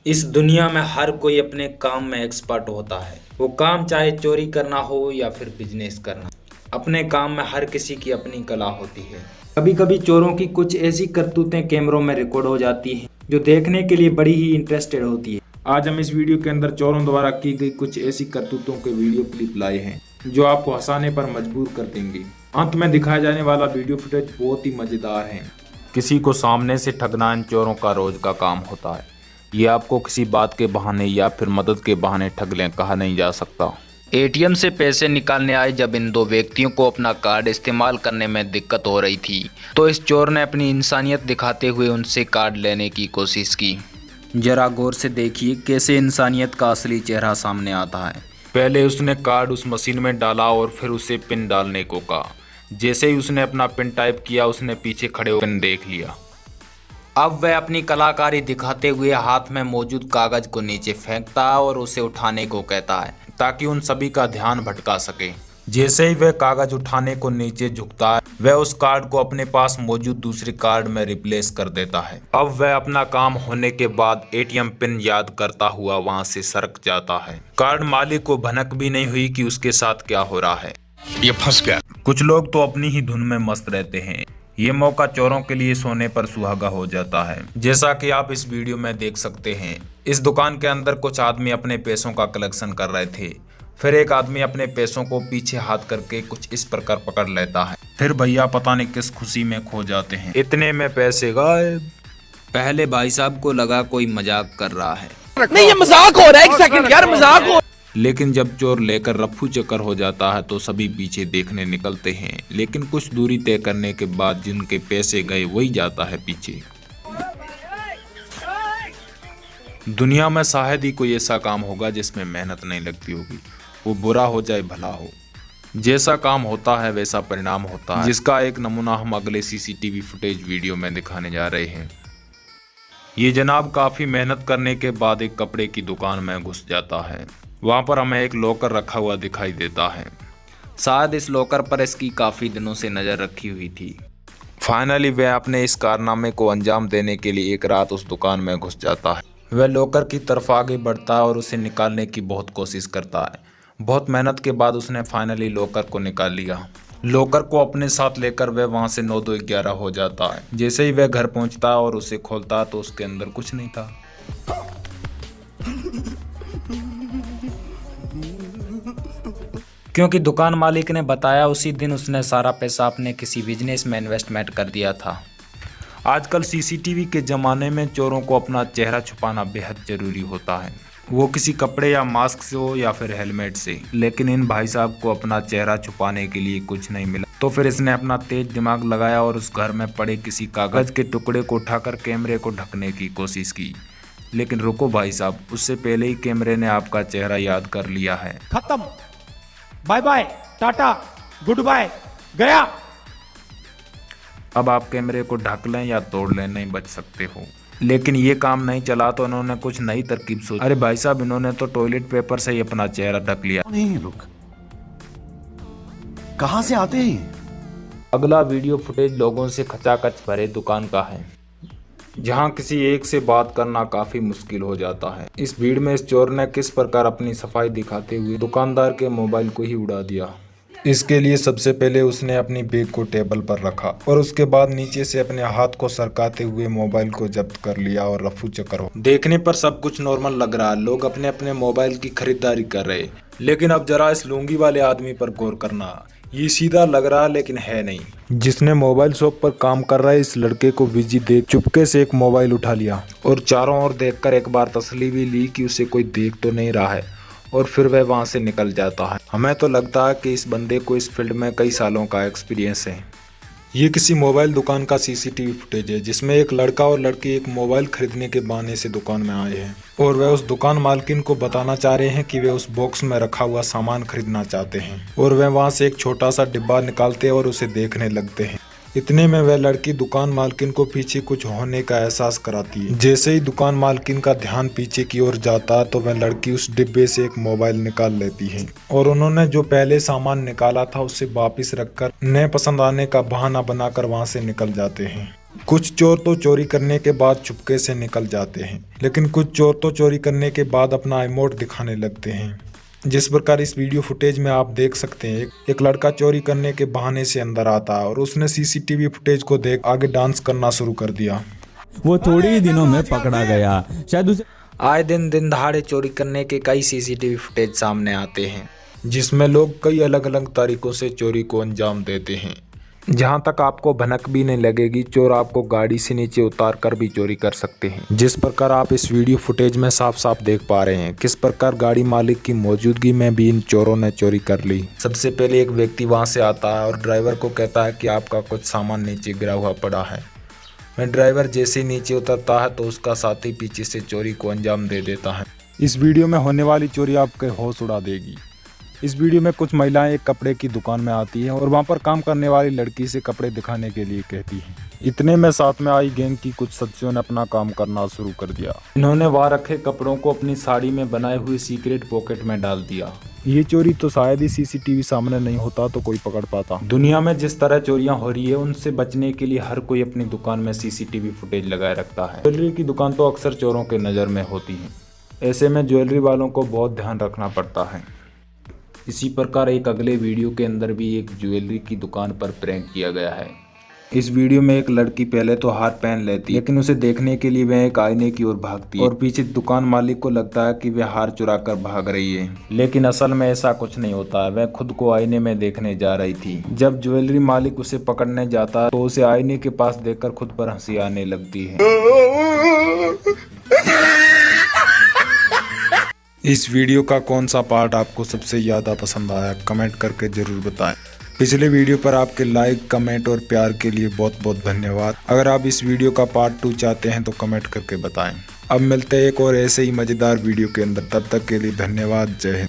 इस दुनिया में हर कोई अपने काम में एक्सपर्ट होता है। वो काम चाहे चोरी करना हो या फिर बिजनेस करना, अपने काम में हर किसी की अपनी कला होती है। कभी कभी चोरों की कुछ ऐसी करतूतें कैमरों में रिकॉर्ड हो जाती हैं जो देखने के लिए बड़ी ही इंटरेस्टेड होती है। आज हम इस वीडियो के अंदर चोरों द्वारा की गई कुछ ऐसी करतूतों के वीडियो क्लिप लाए हैं जो आपको हंसाने पर मजबूर कर देंगे। अंत में दिखाया जाने वाला वीडियो फुटेज बहुत ही मजेदार है। किसी को सामने से ठगना इन चोरों का रोज का काम होता है। ये आपको किसी बात के बहाने या फिर मदद के बहाने ठग लें कहा नहीं जा सकता। एटीएम से पैसे निकालने आए जब इन दो व्यक्तियों को अपना कार्ड इस्तेमाल करने में दिक्कत हो रही थी तो इस चोर ने अपनी इंसानियत दिखाते हुए उनसे कार्ड लेने की कोशिश की। जरा गौर से देखिए कैसे इंसानियत का असली चेहरा सामने आता है। पहले उसने कार्ड उस मशीन में डाला और फिर उसे पिन डालने को कहा। जैसे ही उसने अपना पिन टाइप किया उसने पीछे खड़े होकर पिन देख लिया। अब वह अपनी कलाकारी दिखाते हुए हाथ में मौजूद कागज को नीचे फेंकता और उसे उठाने को कहता है ताकि उन सभी का ध्यान भटका सके। जैसे ही वह कागज उठाने को नीचे झुकता है वह उस कार्ड को अपने पास मौजूद दूसरे कार्ड में रिप्लेस कर देता है। अब वह अपना काम होने के बाद एटीएम पिन याद करता हुआ वहां से सरक जाता है। कार्ड मालिक को भनक भी नहीं हुई कि उसके साथ क्या हो रहा है। ये फंस गया। कुछ लोग तो अपनी ही धुन में मस्त रहते हैं। ये मौका चोरों के लिए सोने पर सुहागा हो जाता है। जैसा कि आप इस वीडियो में देख सकते हैं, इस दुकान के अंदर कुछ आदमी अपने पैसों का कलेक्शन कर रहे थे। फिर एक आदमी अपने पैसों को पीछे हाथ करके कुछ इस प्रकार पकड़ लेता है। फिर भैया पता नहीं किस खुशी में खो जाते हैं। इतने में पैसे गायब। पहले भाई साहब को लगा कोई मजाक कर रहा है। नहीं, ये मजाक हो रहा है। एक सेकंड यार, मजाक हो। लेकिन जब चोर लेकर रफ्फू चक्कर हो जाता है तो सभी पीछे देखने निकलते हैं। लेकिन कुछ दूरी तय करने के बाद जिनके पैसे गए वही जाता है पीछे। दुनिया में शायद ही कोई ऐसा काम होगा जिसमें मेहनत नहीं लगती होगी, वो बुरा हो चाहे भला हो। जैसा काम होता है वैसा परिणाम होता है, जिसका एक नमूना हम अगले सीसीटीवी फुटेज वीडियो में दिखाने जा रहे हैं। ये जनाब काफी मेहनत करने के बाद एक कपड़े की दुकान में घुस जाता है। वहां पर हमें एक लॉकर रखा हुआ दिखाई देता है। शायद इस लॉकर पर इसकी काफी दिनों से नजर रखी हुई थी। फाइनली वह अपने इस कारनामे को अंजाम देने के लिए एक रात उस दुकान में घुस जाता है। वह लॉकर की तरफ आगे बढ़ता है और उसे निकालने की बहुत कोशिश करता है। बहुत मेहनत के बाद उसने फाइनली लॉकर को निकाल लिया। लॉकर को अपने साथ लेकर वह वहां से 9-2-11 हो जाता है। जैसे ही वह घर पहुंचता है और उसे खोलता है तो उसके अंदर कुछ नहीं था। क्योंकि दुकान मालिक ने बताया उसी दिन उसने सारा पैसा अपने किसी बिजनेस में इन्वेस्टमेंट कर दिया था। आजकल सीसीटीवी के ज़माने में चोरों को अपना चेहरा छुपाना बेहद ज़रूरी होता है, वो किसी कपड़े या मास्क से हो या फिर हेलमेट से। लेकिन इन भाई साहब को अपना चेहरा छुपाने के लिए कुछ नहीं मिला, तो फिर इसने अपना तेज दिमाग लगाया और उस घर में पड़े किसी कागज़ के टुकड़े को उठाकर कैमरे को ढकने की कोशिश की। लेकिन रुको भाई साहब, उससे पहले ही कैमरे ने आपका चेहरा याद कर लिया है। खत्म, बाय बाय, टाटा, गुड बाय, गया। अब आप कैमरे को ढक लें या तोड़ लें, नहीं बच सकते हो। लेकिन ये काम नहीं चला तो इन्होंने कुछ नई तरकीब सोची। अरे भाई साहब, इन्होंने तो टॉयलेट पेपर से ही अपना चेहरा ढक लिया। नहीं, रुक, कहां से आते हैं? अगला वीडियो फुटेज लोगों से खचाखच भरे दुकान का है, जहां किसी एक से बात करना काफी मुश्किल हो जाता है। इस भीड़ में इस चोर ने किस प्रकार अपनी सफाई दिखाते हुए दुकानदार के मोबाइल को ही उड़ा दिया। इसके लिए सबसे पहले उसने अपनी बैग को टेबल पर रखा और उसके बाद नीचे से अपने हाथ को सरकाते हुए मोबाइल को जब्त कर लिया और रफू चक्कर हो। देखने पर सब कुछ नॉर्मल लग रहा है, लोग अपने अपने मोबाइल की खरीदारी कर रहे। लेकिन अब जरा इस लुंगी वाले आदमी पर गौर करना। ये सीधा लग रहा लेकिन है नहीं। जिसने मोबाइल शॉप पर काम कर रहा है इस लड़के को बिजी देख चुपके से एक मोबाइल उठा लिया और चारों ओर देखकर एक बार तसल्ली भी ली कि उसे कोई देख तो नहीं रहा है, और फिर वह वहां से निकल जाता है। हमें तो लगता है कि इस बंदे को इस फील्ड में कई सालों का एक्सपीरियंस है। ये किसी मोबाइल दुकान का सीसीटीवी फुटेज है जिसमें एक लड़का और लड़की एक मोबाइल खरीदने के बहाने से दुकान में आए हैं और वह उस दुकान मालकिन को बताना चाह रहे हैं कि वे उस बॉक्स में रखा हुआ सामान खरीदना चाहते हैं, और वह वहां से एक छोटा सा डिब्बा निकालते और उसे देखने लगते हैं। इतने में वह लड़की दुकान मालकिन को पीछे कुछ होने का एहसास कराती है। जैसे ही दुकान मालकिन का ध्यान पीछे की ओर जाता है तो वह लड़की उस डिब्बे से एक मोबाइल निकाल लेती है और उन्होंने जो पहले सामान निकाला था उसे वापस रखकर नए पसंद आने का बहाना बनाकर वहां से निकल जाते हैं। कुछ चोर तो चोरी करने के बाद चुपके से निकल जाते हैं, लेकिन कुछ चोर तो चोरी करने के बाद अपना इमोट दिखाने लगते हैं। जिस प्रकार इस वीडियो फुटेज में आप देख सकते हैं, एक लड़का चोरी करने के बहाने से अंदर आता है और उसने सीसीटीवी फुटेज को देख आगे डांस करना शुरू कर दिया। वो थोड़ी ही दिनों में पकड़ा गया। शायद उसे आए दिन दहाड़े चोरी करने के कई सीसीटीवी फुटेज सामने आते हैं, जिसमें लोग कई अलग अलग तरीकों से चोरी को अंजाम देते हैं। जहां तक आपको भनक भी नहीं लगेगी, चोर आपको गाड़ी से नीचे उतार कर भी चोरी कर सकते हैं। जिस प्रकार आप इस वीडियो फुटेज में साफ साफ देख पा रहे हैं, किस प्रकार गाड़ी मालिक की मौजूदगी में भी इन चोरों ने चोरी कर ली। सबसे पहले एक व्यक्ति वहां से आता है और ड्राइवर को कहता है कि आपका कुछ सामान नीचे गिरा हुआ पड़ा है। मैं ड्राइवर जैसे ही नीचे उतरता है तो उसका साथी पीछे से चोरी को अंजाम दे देता है। इस वीडियो में होने वाली चोरी आपके होश उड़ा देगी। इस वीडियो में कुछ महिलाएं एक कपड़े की दुकान में आती हैं और वहां पर काम करने वाली लड़की से कपड़े दिखाने के लिए कहती हैं। इतने में साथ में आई गैंग की कुछ सदस्यों ने अपना काम करना शुरू कर दिया। इन्होंने वहां रखे कपड़ों को अपनी साड़ी में बनाए हुए सीक्रेट पॉकेट में डाल दिया। ये चोरी तो शायद ही सीसीटीवी सामने नहीं होता तो कोई पकड़ पाता। दुनिया में जिस तरह चोरियां हो रही है, उनसे बचने के लिए हर कोई अपनी दुकान में सीसीटीवी फुटेज लगाए रखता है। ज्वेलरी की दुकान तो अक्सर चोरों के नज़र में होती है। ऐसे में ज्वेलरी वालों को बहुत ध्यान रखना पड़ता है। इसी प्रकार एक अगले वीडियो के अंदर भी एक ज्वेलरी की दुकान पर प्रैंक किया गया है। इस वीडियो में एक लड़की पहले तो हार पहन लेती है, लेकिन उसे देखने के लिए वह एक आईने की ओर भागती है और पीछे दुकान मालिक को लगता है कि वह हार चुरा कर भाग रही है, लेकिन असल में ऐसा कुछ नहीं होता है। वह खुद को आईने में देखने जा रही थी। जब ज्वेलरी मालिक उसे पकड़ने जाता है तो उसे आईने के पास देखकर खुद पर हंसी आने लगती है। इस वीडियो का कौन सा पार्ट आपको सबसे ज़्यादा पसंद आया, कमेंट करके ज़रूर बताएं। पिछले वीडियो पर आपके लाइक, कमेंट और प्यार के लिए बहुत बहुत धन्यवाद। अगर आप इस वीडियो का पार्ट 2 चाहते हैं तो कमेंट करके बताएं। अब मिलते हैं एक और ऐसे ही मज़ेदार वीडियो के अंदर। तब तक के लिए धन्यवाद। जय हिंद।